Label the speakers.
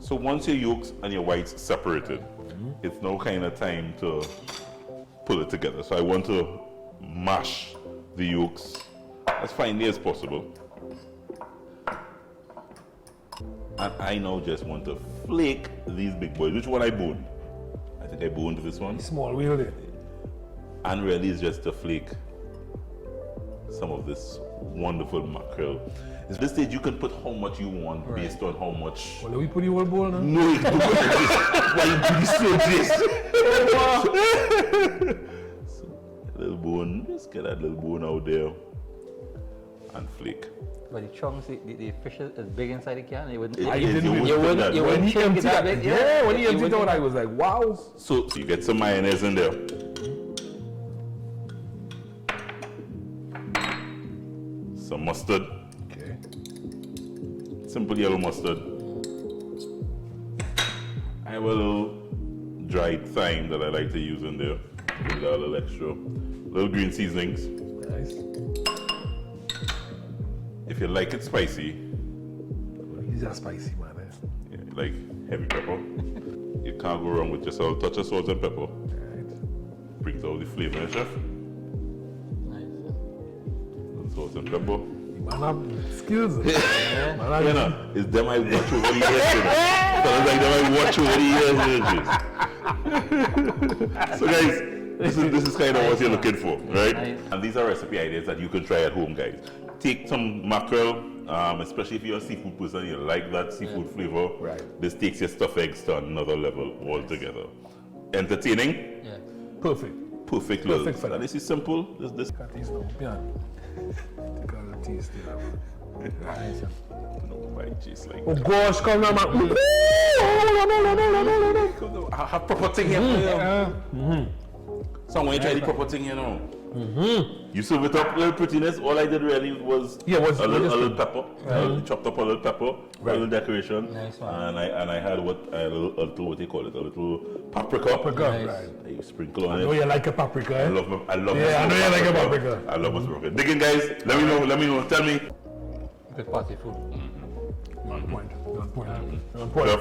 Speaker 1: So once your yolks and your whites separated, it's now kind of time to pull it together. So I want to mash the yolks as finely as possible. And I now just want to flake these big boys. Which one I boned? I think I boned this one.
Speaker 2: Small wheel there.
Speaker 1: And really it's just to flake some of this wonderful mackerel. At this stage you can put how much you want based on how much.
Speaker 2: Well, we put the whole bowl now?
Speaker 1: No, you can put this. Why you do this so So, a little bone, just get that little bone out there and flake.
Speaker 3: But the chunks, the fish is big inside the can. You wouldn't.
Speaker 1: You
Speaker 2: When he emptied that, when he emptied out, I was like, wow.
Speaker 1: So you get some mayonnaise in there. Some mustard.
Speaker 2: Okay.
Speaker 1: Simple yellow mustard. I have a little dried thyme that I like to use in there. Give that a little extra. Little green seasonings.
Speaker 2: Nice.
Speaker 1: If you like it spicy,
Speaker 2: These are spicy, man.
Speaker 1: yeah, like heavy pepper, you can't go wrong with just a touch of salt and pepper.
Speaker 2: Right.
Speaker 1: Brings out the flavor, chef. Salt and pepper.
Speaker 2: Man have skills. Man have
Speaker 1: You know, it's them I watch over the years. You know. Sounds like them I watch over the years. So guys, this is kind of what you're looking for, right? And these are recipe ideas that you can try at home, guys. Take some mackerel, especially if you're a seafood person, you like that seafood flavor.
Speaker 2: Right.
Speaker 1: This takes your stuffed eggs to another level altogether. Entertaining.
Speaker 3: Yeah.
Speaker 2: perfect.
Speaker 1: Perfect.
Speaker 2: Perfect for that.
Speaker 1: This is simple. This.
Speaker 2: Got these now. Yeah. Take all the teas still.
Speaker 1: No, my cheese like.
Speaker 2: Oh gosh, come now, man. No.
Speaker 1: I have proper thing here. So when you try the proper thing, you know. You serve it up, little prettiness. All I did really was a little pepper, chopped up a little pepper, a little decoration,
Speaker 3: Nice one.
Speaker 1: and I had a little what do you call it? A little paprika.
Speaker 3: Nice.
Speaker 2: Right.
Speaker 1: I sprinkle on
Speaker 2: I know
Speaker 1: it.
Speaker 2: you like a paprika, eh?
Speaker 1: I love
Speaker 2: Yeah, I know you like a paprika.
Speaker 1: I love my paprika. Dig in, guys. Let me know. Tell me.
Speaker 3: Good party food.
Speaker 2: On point.
Speaker 1: Chef,